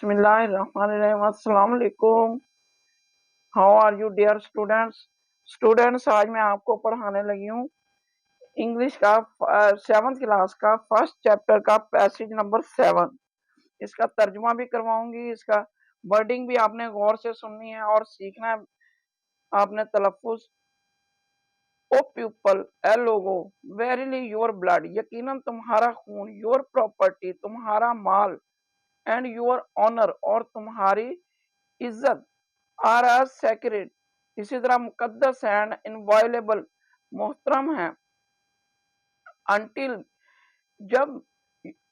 बिस्मिल्लाहिर्रहमानिर्रहीम। अस्सलाम वालेकुम। How are you dear students, आज मैं आपको पढ़ाने लगी हूँ इंग्लिश का 7th क्लास का फर्स्ट चैप्टर का पैसेज नंबर 7। इसका तर्जुमा भी करवाऊंगी, इसका वर्डिंग भी आपने गौर से सुननी है और सीखना है आपने तलफ्फुज। ओ पीपल, ए लोगो, वेरीली योर ब्लड, यकीनन तुम्हारा खून, योर प्रॉपर्टी, तुम्हारा माल, एंड योर ऑनर, और तुम्हारी इज्जत, आर एज सेक्रेड, इसी तरह मुकद्दस एंड इनवायलेबल, मोहतरम है, अंटिल, जब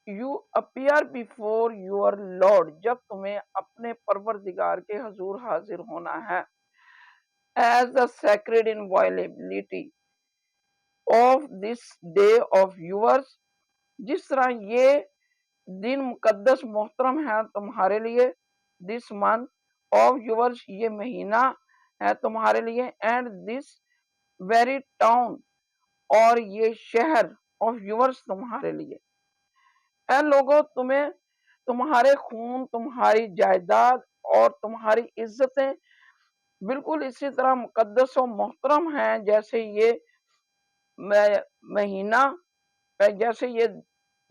you appear before your lord, जब तुम्हें अपने परवरदिगार के हजूर हाजिर होना है, as the sacred inviolability of this day of yours, जिस तरह ये दिन मुकद्दस मोहतरम है तुम्हारे लिए, दिस मंथ ऑफ यूअर्स, ये महीना है तुम्हारे लिए, एंड दिस वेरी टाउन, और ये शहर, ऑफ यूअर्स, तुम्हारे लिए। ऐ लोगों, तुम्हें तुम्हारे खून, तुम्हारी जायदाद और तुम्हारी इज्जतें बिल्कुल इसी तरह मुकद्दस और मोहतरम हैं जैसे ये महीना, जैसे ये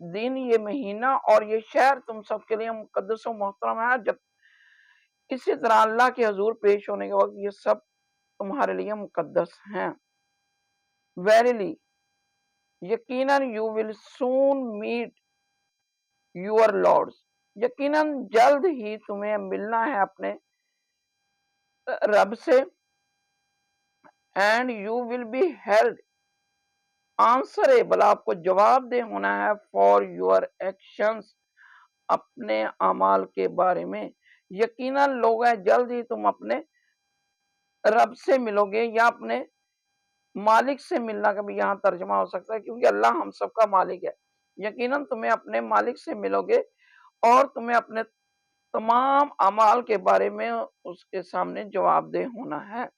दिन, ये महीना और ये शहर तुम सबके लिए मुकद्दस और मोहतरम है। जब इसी तरह अल्लाह के हजूर पेश होने के वक्त ये सब तुम्हारे लिए मुकद्दस हैं। वेरीली, यकीनन, you will soon meet your lords, यकीनन जल्द ही तुम्हें मिलना है अपने रब से, and you will be held answerable, आपको जवाबदेह होना है, फॉर योर एक्शंस, अपने अमाल के बारे में। यकीनन लोग हैं, जल्द ही तुम अपने रब से मिलोगे, या अपने मालिक से मिलना का भी यहाँ तर्जुमा हो सकता है, क्योंकि अल्लाह हम सबका मालिक है। यकीनन तुम्हें अपने मालिक से मिलोगे और तुम्हें अपने तमाम अमाल के बारे में उसके सामने जवाबदेह होना है।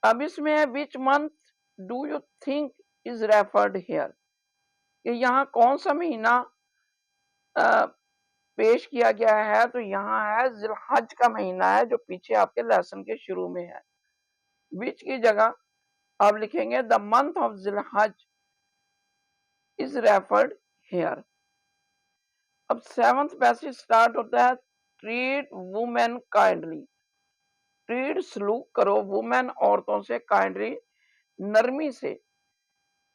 अब इसमें which month do you think is referred here, कि यहाँ कौन सा महीना पेश किया गया है, तो यहाँ है जिलहज का महीना है, जो पीछे आपके लेसन के शुरू में है। विच की जगह आप लिखेंगे द मंथ ऑफ जिलहज इज रेफर्ड हियर। अब 7th पैसेज स्टार्ट होता है, ट्रीट वुमेन काइंडली, ट्रीट सलूक करो, वुमेन, औरतों से, काइंडली, नरमी से,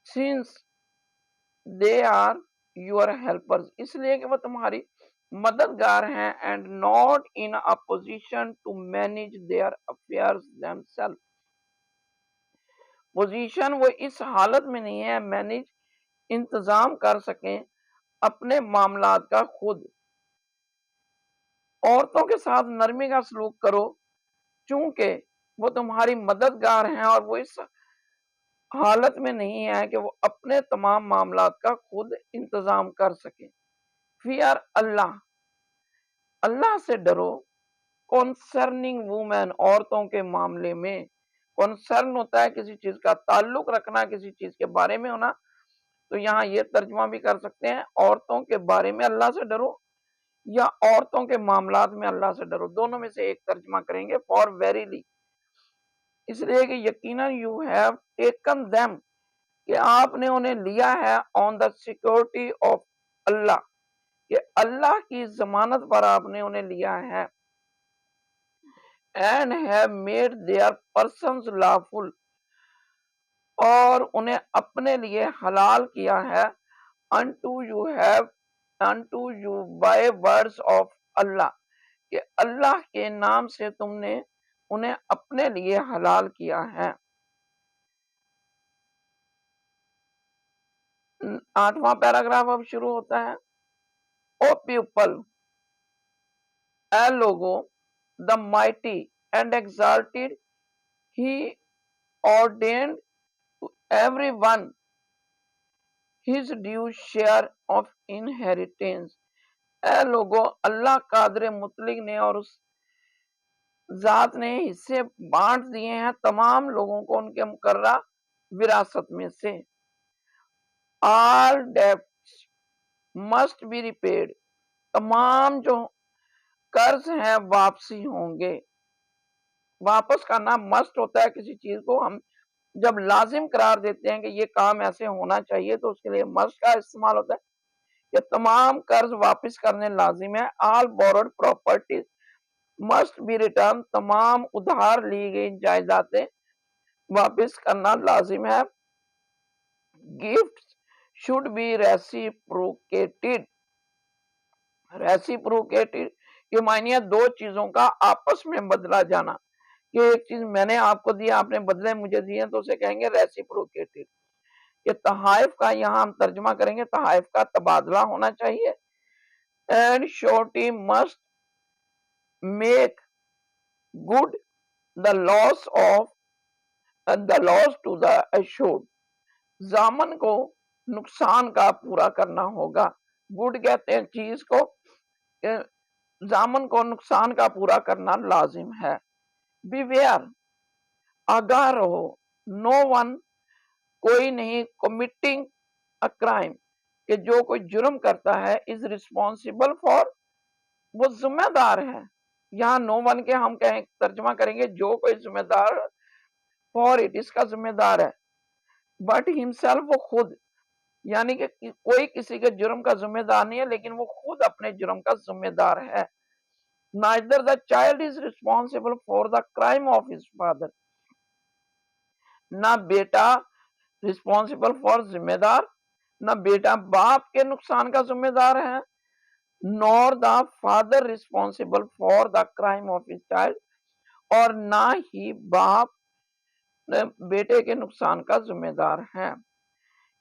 since they are your helpers, इसलिए कि वो तुम्हारी मददगार हैं, and not in a position to manage their affairs themselves, position, वो इस हालत में नहीं है मैनेज, इंतजाम कर सकें अपने मामलात का खुद। औरतों के साथ नरमी का सलूक करो, चूंकि वो तुम्हारी मददगार हैं और वो इस हालत में नहीं है कि वो अपने तमाम मामलात का खुद इंतजाम कर सके। फियर अल्लाह, अल्लाह से डरो, कॉन्सर्निंग वुमेन, औरतों के मामले में। कॉन्सर्न होता है किसी चीज का ताल्लुक रखना, किसी चीज के बारे में होना, तो यहाँ ये तर्जुमा भी कर सकते हैं, औरतों के बारे में अल्लाह से डरो, या औरतों के मामलात में अल्लाह से डरो, दोनों में से एक तर्जुमा करेंगे। फॉर वेरीली, इसलिए कि यकीनन यू हैव टेकन देम, कि आपने उन्हें लिया है, on the security of Allah, कि अल्लाह की जमानत पर आपने उन्हें लिया है, and have made their persons lawful, और उन्हें अपने लिए हलाल किया है, unto you have, unto you by words of Allah, कि अल्लाह के नाम से तुमने उन्हें अपने लिए हलाल किया है। 8वां पैराग्राफ अब शुरू होता है, ओ पीपल, ए लोगो, the mighty and exalted, he ordained to everyone his due share of inheritance, ए लोगो, अल्लाह कादर मुतलिक ने और उस जात ने हिस्से बांट दिए हैं तमाम लोगों को उनके मुकर्रा विरासत में से। All debts must be repaid, तमाम जो कर्ज हैं वापसी होंगे। वापस करना मस्ट होता है किसी चीज को। हम जब लाजिम करार देते हैं कि ये काम ऐसे होना चाहिए तो उसके लिए मस्ट का इस्तेमाल होता है। ये तमाम कर्ज वापस करने लाजिम है। All borrowed properties must be return, तमाम उधार ली गई जायदादें वापस करना लाजिम है। Gift should be reciprocated. Reciprocated ये मायने दो चीजों का आपस में बदला जाना, कि एक चीज मैंने आपको दिया, आपने बदले मुझे दिए, तो उसे कहेंगे रेसिप्रोकेटेड। ये तहाइफ का यहाँ हम तर्जुमा करेंगे, तहाइफ का तबादला होना चाहिए। And surety must make good the loss to the assured. जामन को नुकसान का पूरा करना होगा। गुड कहते हैं चीज को, जामन को नुकसान का पूरा करना लाजिम है। बिवेयर आगाह रहो। नो वन कोई नहीं, कमिटिंग अ क्राइम कि जो कोई जुर्म करता है, इज रिस्पॉन्सिबल फॉर वो जिम्मेदार है। यहाँ नो वन के हम कहें तर्जुमा करेंगे जो कोई जिम्मेदार, फॉर इट इसका जिम्मेदार है। बट हिमसेल्फ वो खुद, यानी कि कोई किसी के जुर्म का जिम्मेदार नहीं है, लेकिन वो खुद अपने जुर्म का जिम्मेदार है। Neither the child is responsible for the crime of his father. ना बेटा रिस्पॉन्सिबल फॉर जिम्मेदार, ना बेटा बाप के नुकसान का जिम्मेदार है। Nor the father responsible for the crime of his child, और ना ही बाप बेटे के नुकसान का जिम्मेदार है।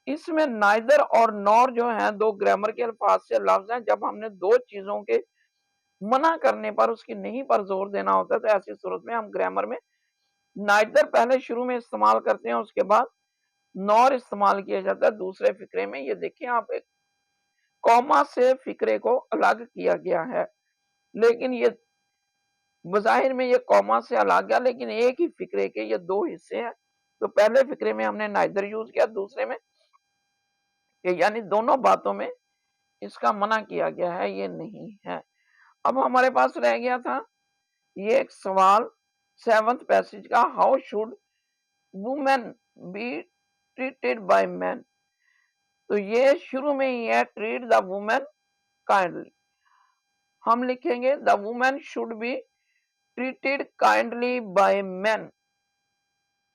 इसमें नाइदर और नॉर जो है दो ग्रामर के अल्फाज से लफ्ज हैं। जब हमने दो चीजों के मना करने पर उसकी नहीं पर जोर देना होता है, तो ऐसी सूरत में हम ग्रामर में नाइदर पहले शुरू में इस्तेमाल करते हैं, उसके बाद नॉर इस्तेमाल किया जाता है दूसरे फिक्रे में। ये देखिए आप, एक कॉमा से फिक्रे को अलग किया गया है, लेकिन ये बज़ाहिर में ये कॉमा से अलग गया, लेकिन एक ही फिक्रे के ये दो हिस्से हैं। तो पहले फिक्रे में हमने नाइदर यूज किया, दूसरे में यानी दोनों बातों में इसका मना किया गया है, ये नहीं है। अब हमारे पास रह गया था ये एक सवाल 7th पैसेज का, how should women be treated by man. तो ये शुरू में ही है, ट्रीट द वुमेन काइंडली। हम लिखेंगे the women should be treated kindly by man.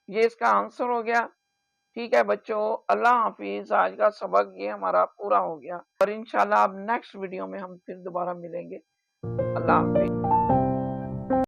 ये इसका आंसर हो गया। ठीक है बच्चों, अल्लाह हाफिज। आज का सबक ये हमारा पूरा हो गया, और इंशाल्लाह अब नेक्स्ट वीडियो में हम फिर दोबारा मिलेंगे। अल्लाह हाफिज।